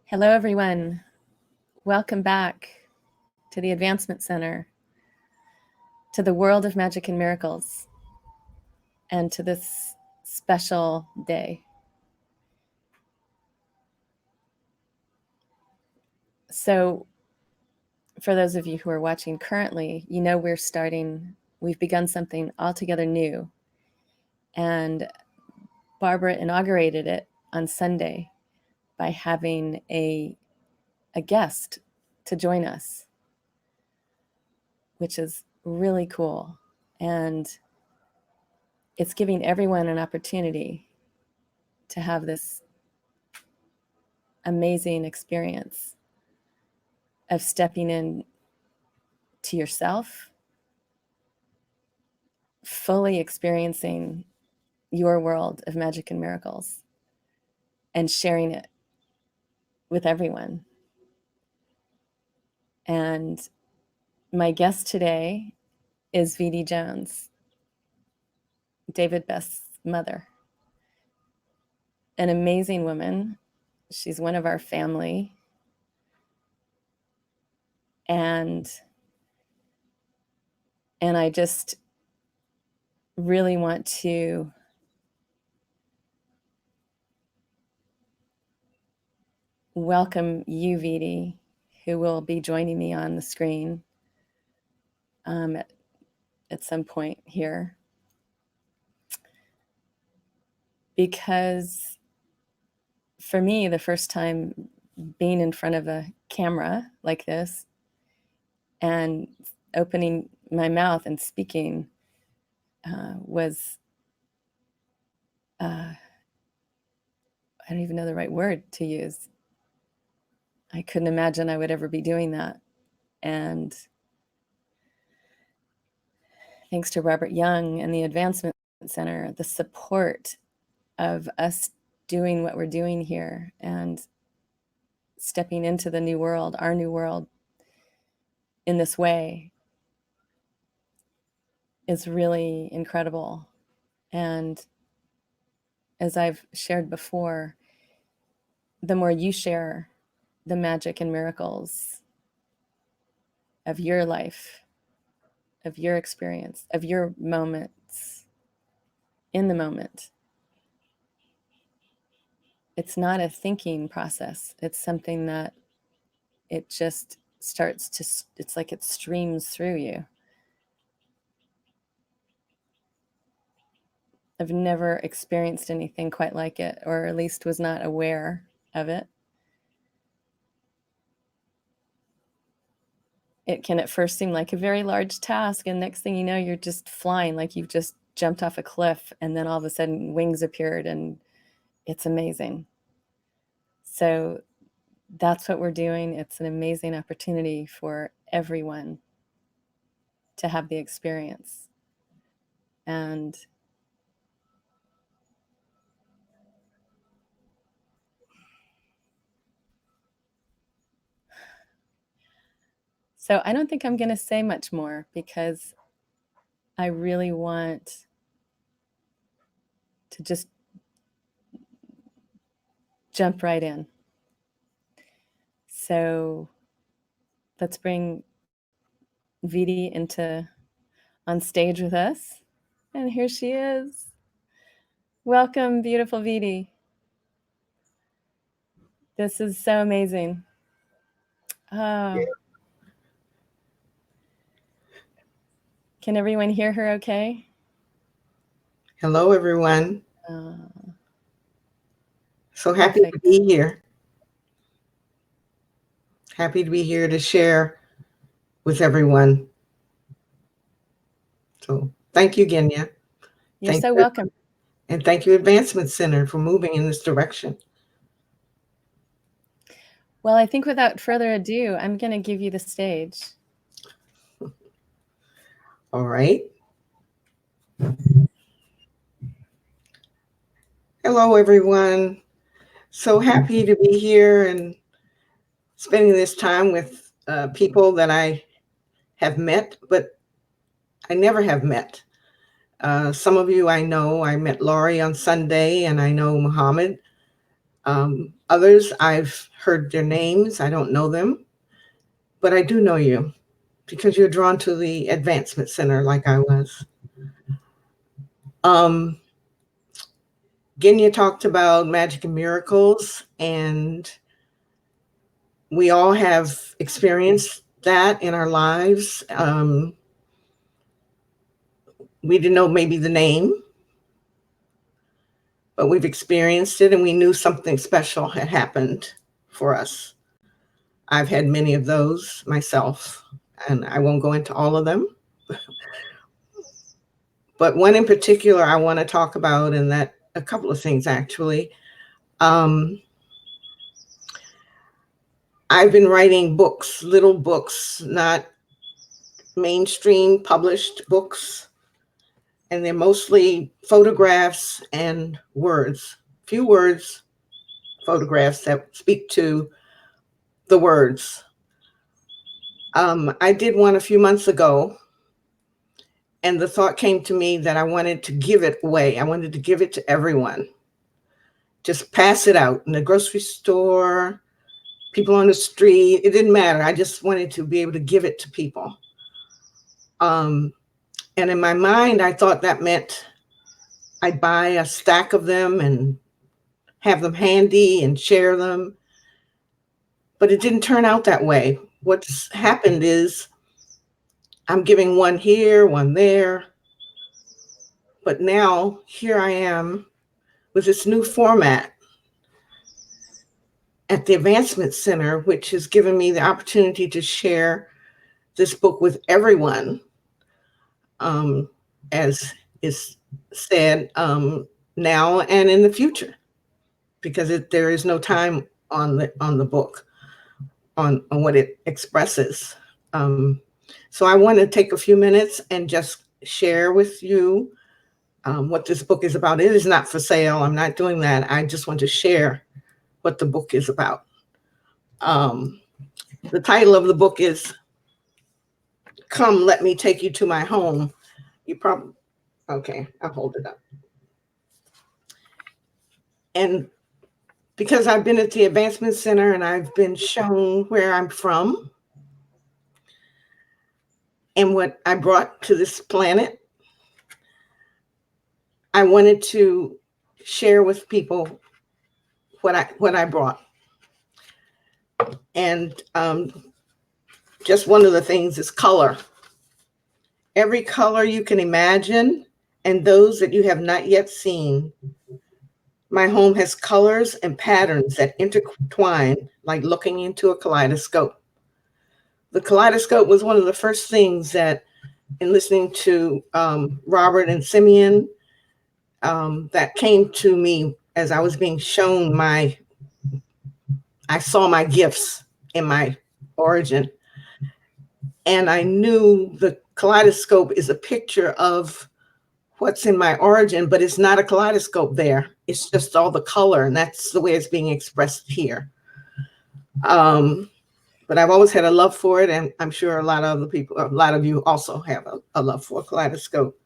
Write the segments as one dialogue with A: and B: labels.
A: Hello, everyone. Welcome back to the Advancement Center, to the world of magic and miracles, and to this special day. So, for those of you who are watching currently, you know we've begun something altogether new. And Barbara inaugurated it on Sunday by having a guest to join us, which is really cool. And it's giving everyone an opportunity to have this amazing experience of stepping in to yourself, fully experiencing your world of magic and miracles, and sharing it with everyone. And my guest today is Vedie Jones, David Best's mother. An amazing woman. She's one of our family. And I just really want to welcome you, Vedie, who will be joining me on the screen at some point here. Because for me, the first time being in front of a camera like this and opening my mouth and speaking was, I don't even know the right word to use. I couldn't imagine I would ever be doing that. And thanks to Robert Young and the Advancement Center, the support of us doing what we're doing here and stepping into the new world, our new world, in this way is really incredible. And as I've shared before, the more you share the magic and miracles of your life, of your experience, of your moments in the moment, it's not a thinking process. It's something that it just starts to, it's like it streams through you. I've never experienced anything quite like it, or at least was not aware of it. It can at first seem like a very large task, and next thing you know, you're just flying, like you've just jumped off a cliff, and then all of a sudden wings appeared, and it's amazing. So that's what we're doing. It's an amazing opportunity for everyone to have the experience. And so I don't think I'm going to say much more because I really want to just jump right in. So let's bring Vedie on stage with us. And here she is. Welcome, beautiful Vedie. This is so amazing. Oh. Can everyone hear her okay?
B: Hello, everyone. So happy to be here. Happy to be here to share with everyone. So thank you, Genya.
A: You're so welcome.
B: And thank you, Advancement Center, for moving in this direction.
A: Well, I think without further ado, I'm going to give you the stage.
B: All right. Hello, everyone. So happy to be here and spending this time with people that I have met, but I never have met. Some of you I know. I met Laurie on Sunday, and I know Muhammad. Others, I've heard their names. I don't know them, but I do know you because you're drawn to the Advancement Center like I was. Um, Genya talked about magic and miracles, and we all have experienced that in our lives. We didn't know maybe the name, but we've experienced it and we knew something special had happened for us. I've had many of those myself, and I won't go into all of them. But one in particular I want to talk about, and that a couple of things actually. Um, I've been writing books, little books, not mainstream published books, and they're mostly photographs and words, few words, photographs that speak to the words. I did one a few months ago, and the thought came to me that I wanted to give it away. I wanted to give it to everyone. Just pass it out in the grocery store, people on the street. It didn't matter. I just wanted to be able to give it to people. And in my mind, I thought that meant I'd buy a stack of them and have them handy and share them. But it didn't turn out that way. What's happened is I'm giving one here, one there. But now here I am with this new format at the Advancement Center, which has given me the opportunity to share this book with everyone, as is said, now and in the future, because there is no time on the book, on what it expresses. So I want to take a few minutes and just share with you what this book is about. It is not for sale. I'm not doing that. I just want to share what the book is about. The title of the book is Come, Let Me Take You to My Home. You probably, okay, I'll hold it up. And because I've been at the Advancement Center and I've been shown where I'm from and what I brought to this planet, I wanted to share with people what I brought. And just one of the things is color. Every color you can imagine, and those that you have not yet seen. My home has colors and patterns that intertwine like looking into a kaleidoscope. The kaleidoscope was one of the first things that, in listening to Robert and Simeon, that came to me as I was being shown I saw my gifts in my origin. And I knew the kaleidoscope is a picture of what's in my origin, but it's not a kaleidoscope there. It's just all the color, and that's the way it's being expressed here. But I've always had a love for it, and I'm sure a lot of you also have a love for a kaleidoscope.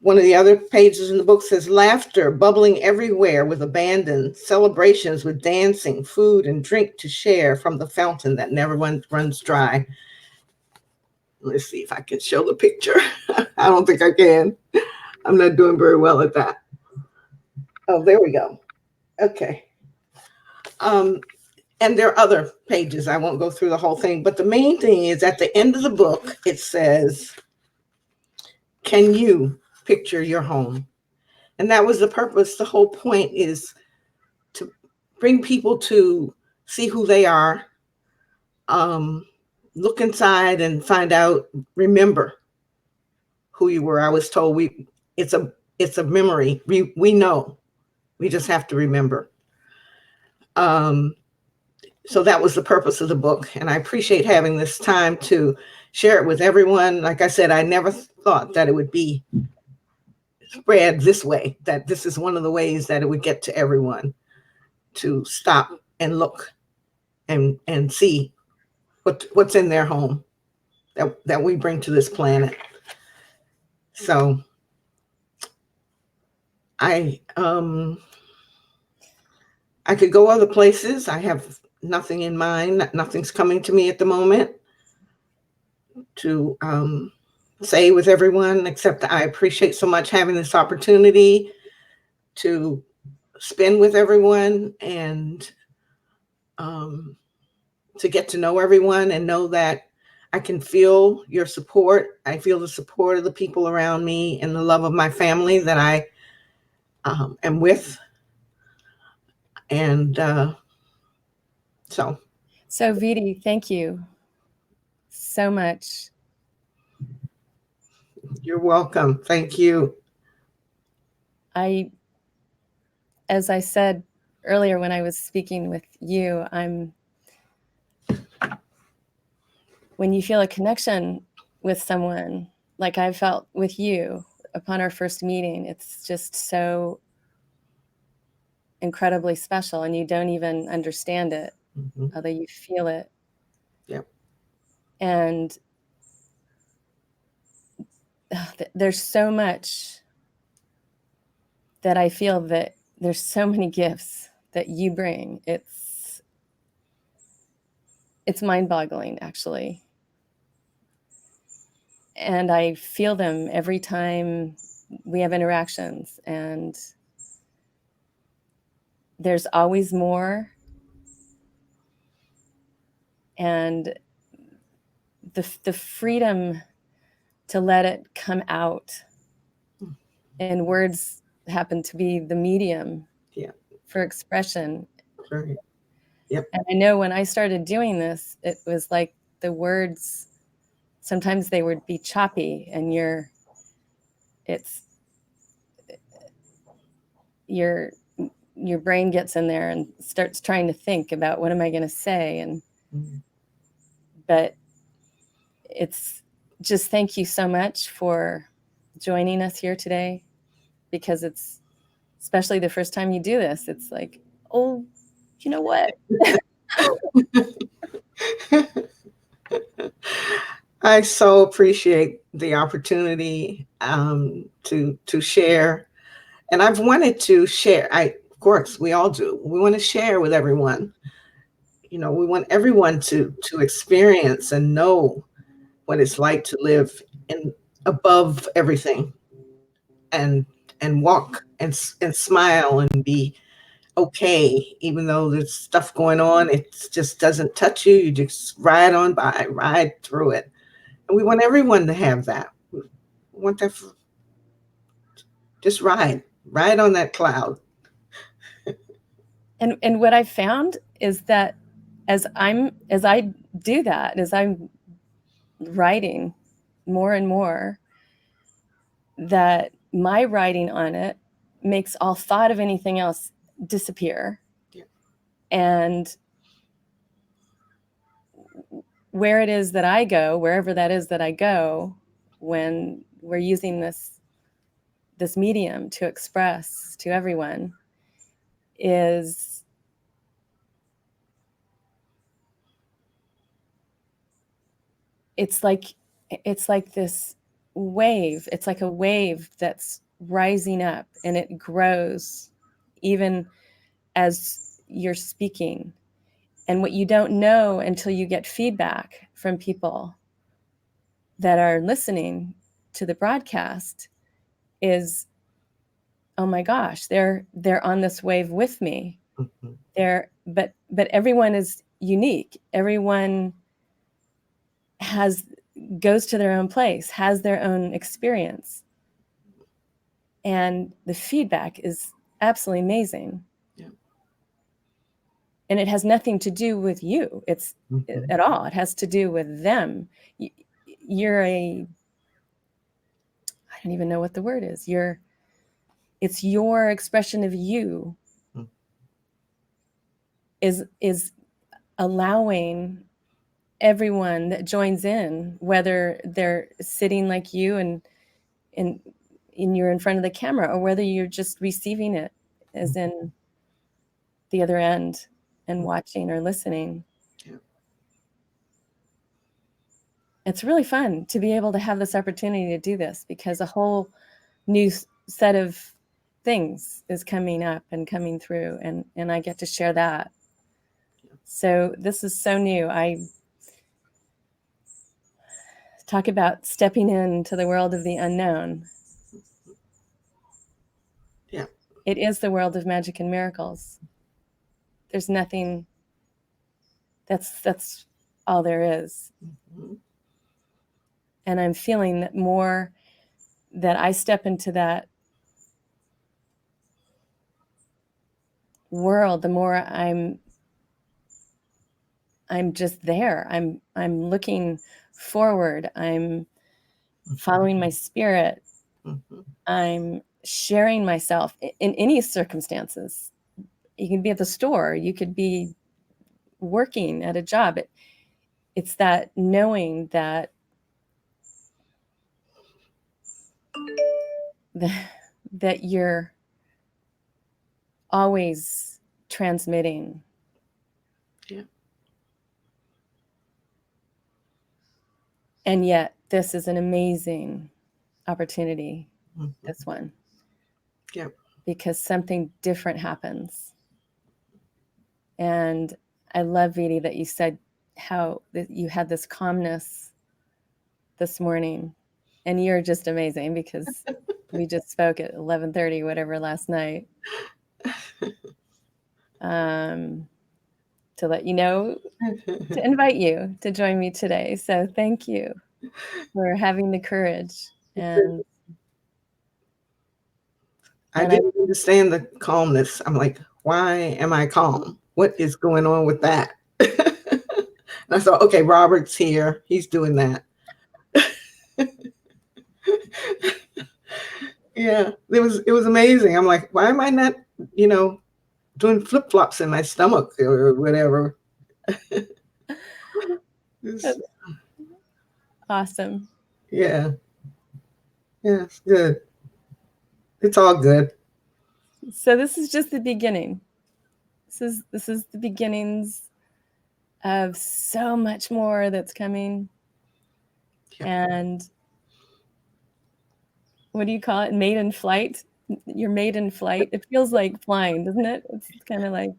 B: One of the other pages in the book says, laughter bubbling everywhere with abandon, celebrations with dancing, food and drink to share from the fountain that never runs dry. Let's see if I can show the picture. I don't think I can. I'm not doing very well at that. Oh, there we go. Okay. And there are other pages. I won't go through the whole thing, but the main thing is at the end of the book, it says, can you picture your home? And that was the purpose. The whole point is to bring people to see who they are, look inside and find out, remember who you were. I was told it's a memory. We know. We just have to remember. So that was the purpose of the book. And I appreciate having this time to share it with everyone. Like I said, I never thought that it would be spread this way, that this is one of the ways that it would get to everyone, to stop and look and see what's in their home that we bring to this planet. So I I could go other places. I have nothing in mind. Nothing's coming to me at the moment to say with everyone, except that I appreciate so much having this opportunity to spend with everyone and to get to know everyone and know that I can feel your support. I feel the support of the people around me and the love of my family that I am with. And so.
A: So, Vedie, thank you so much.
B: You're welcome. Thank you.
A: As I said earlier when I was speaking with you, when you feel a connection with someone, like I felt with you upon our first meeting, it's just so incredibly special, and you don't even understand it, although you feel it.
B: Yep.
A: And there's so much that I feel that there's so many gifts that you bring. It's mind-boggling, actually. And I feel them every time we have interactions, and there's always more. And the freedom to let it come out, and words happen to be the medium for expression.
B: Right. Yep.
A: And I know when I started doing this, it was like the words, sometimes they would be choppy, and your brain gets in there and starts trying to think about what am I going to say. And but it's just, thank you so much for joining us here today, because it's, especially the first time you do this, it's like, oh, you know what?
B: I so appreciate the opportunity to share, and I've wanted to share. Of course, we all do. We want to share with everyone. You know, we want everyone to experience and know what it's like to live in above everything, and walk and smile and be okay, even though there's stuff going on. It just doesn't touch you. You just ride on by, ride through it. And we want everyone to have that. We want that. Just ride on that cloud.
A: And what I found is that as I do that, as I'm writing more and more, that my writing on it makes all thought of anything else disappear.
B: Yeah.
A: And where it is that I go, wherever that is that I go, when we're using this medium to express to everyone, is it's like this wave. It's like a wave that's rising up, and it grows even as you're speaking. And what you don't know until you get feedback from people that are listening to the broadcast is, oh my gosh, they're on this wave with me. But everyone is unique. Everyone goes to their own place, has their own experience. And the feedback is absolutely amazing.
B: Yeah.
A: And it has nothing to do with you. It's at all. It has to do with them. You're I don't even know what the word is. It's your expression of you is allowing everyone that joins in, whether they're sitting like you and you're in front of the camera, or whether you're just receiving it as in the other end and watching or listening.
B: Yeah.
A: It's really fun to be able to have this opportunity to do this, because a whole new set of things is coming up and coming through, and I get to share that. So this is so new. I talk about stepping into the world of the unknown.
B: Yeah.
A: It is the world of magic and miracles. There's nothing, that's all there is.
B: Mm-hmm.
A: And I'm feeling that more that I step into that world, the more I'm just there. I'm looking forward. I'm following my spirit.
B: Mm-hmm.
A: I'm sharing myself in any circumstances. You can be at the store, you could be working at a job. It's that knowing that that you're always transmitting.
B: Yeah.
A: And yet this is an amazing opportunity,
B: Mm-hmm.
A: this one.
B: Yeah.
A: Because something different happens. And I love, Vedie, that you said how that you had this calmness this morning. And you're just amazing because we just spoke at 11:30, whatever, last night. To let you know, to invite you to join me today. So thank you for having the courage.
B: I
A: And I
B: didn't understand the calmness. I'm like, why am I calm? What is going on with that? And I thought, okay, Robert's here. He's doing that. Yeah, it was amazing. I'm like, why am I not, doing flip flops in my stomach or whatever?
A: That's awesome.
B: Yeah, yeah, it's good. It's all good.
A: So this is just the beginning. This is the beginnings of so much more that's coming.
B: Yeah.
A: And what do you call it? Made in flight. You're made in flight. It feels like flying, doesn't it? It's kind of like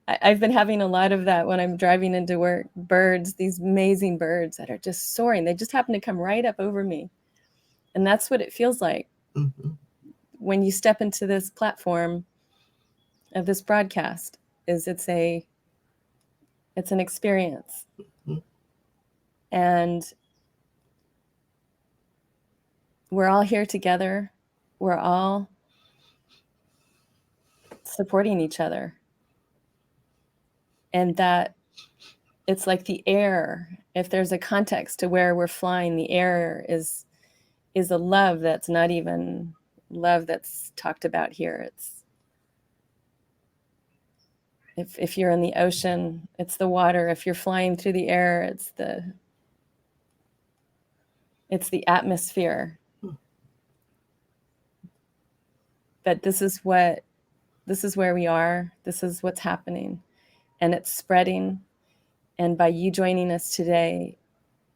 A: I've been having a lot of that when I'm driving into work. Birds, these amazing birds that are just soaring. They just happen to come right up over me. And that's what it feels like
B: Mm-hmm.
A: when you step into this platform of this broadcast. It's an experience.
B: Mm-hmm.
A: And we're all here together. We're all supporting each other. And that it's like the air. If there's a context to where we're flying, the air is a love that's not even love that's talked about here. It's if you're in the ocean, it's the water. If you're flying through the air, it's the atmosphere. But this is where we are. This is what's happening, and it's spreading. And by you joining us today,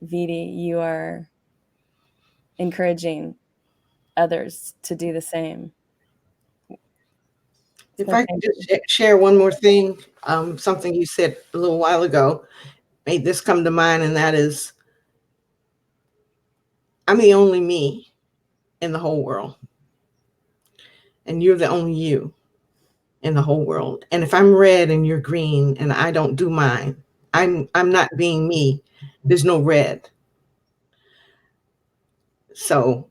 A: Vedie, you are encouraging others to do the same.
B: If
A: So
B: I could
A: thank
B: just
A: you.
B: share one more thing, something you said a little while ago made this come to mind, and that is, I'm the only me in the whole world, and you're the only you in the whole world. And if I'm red and you're green and I don't do mine, I'm not being me. There's no red. So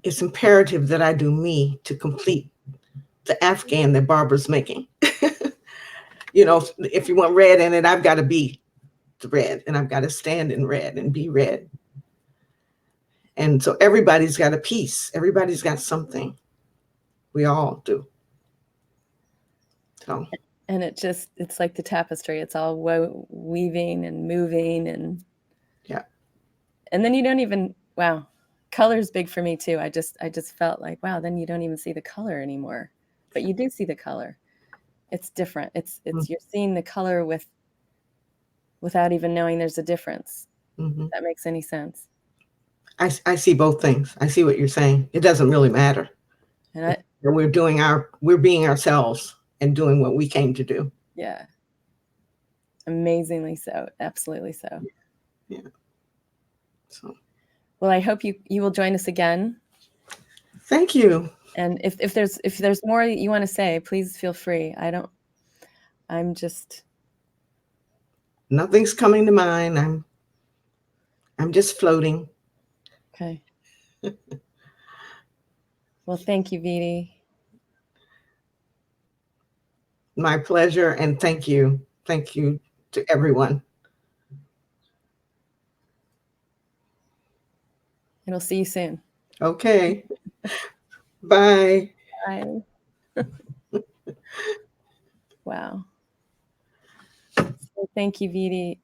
B: it's imperative that I do me to complete the Afghan that Barbara's making. If you want red in it, I've got to be the red, and I've got to stand in red and be red. And so everybody's got a piece. Everybody's got something. We all do. So,
A: And it's like the tapestry. It's all weaving and moving,
B: yeah.
A: and then you don't even, wow, color's big for me too. I just felt like, wow, then you don't even see the color anymore, but you do see the color. It's different. It's you're seeing the color without even knowing there's a difference.
B: Mm-hmm.
A: If that makes any sense.
B: I see both things. I see what you're saying. It doesn't really matter.
A: And
B: We're being ourselves and doing what we came to do.
A: yeah, amazingly so. Absolutely so.
B: Yeah. So
A: well, I hope you will join us again.
B: Thank you.
A: And if there's more you want to say, please feel free. I'm just
B: Nothing's coming to mind. I'm just floating.
A: okay. Well, thank you, Vedie.
B: My pleasure, and thank you. Thank you to everyone.
A: And we'll see you soon.
B: Okay. Bye.
A: Bye. Wow. So thank you, Vedie.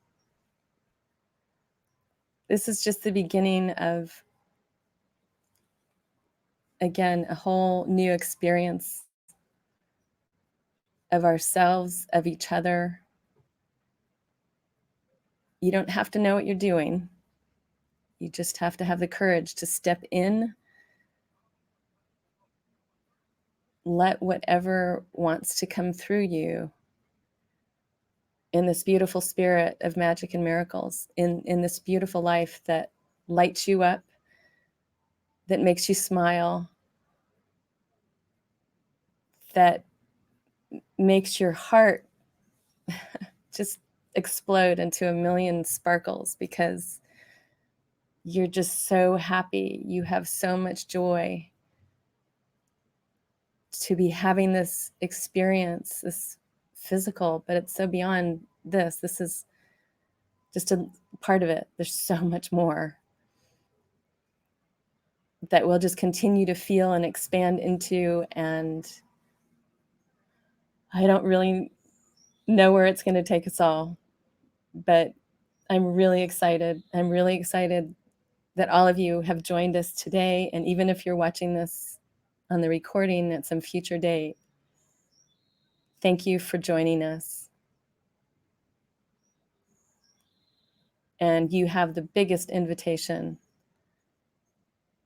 A: This is just the beginning of, again, a whole new experience of ourselves, of each other. You don't have to know what you're doing. You just have to have the courage to step in, let whatever wants to come through you in this beautiful spirit of magic and miracles, in this beautiful life that lights you up, that makes you smile, that makes your heart just explode into a million sparkles because you're just so happy. You have so much joy to be having this experience, this physical, but it's so beyond this. This is just a part of it. There's so much more that we'll just continue to feel and expand into. And I don't really know where it's going to take us all, but I'm really excited. I'm really excited that all of you have joined us today. And even if you're watching this on the recording at some future date, thank you for joining us. And you have the biggest invitation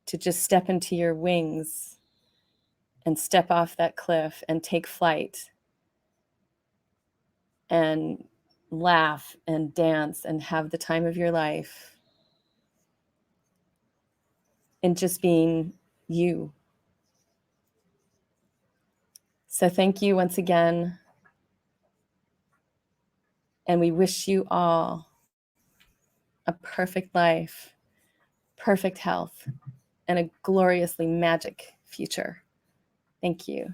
A: to just step into your wings and step off that cliff and take flight and laugh and dance and have the time of your life and just being you. So thank you once again. And we wish you all a perfect life, perfect health, and a gloriously magic future. Thank you.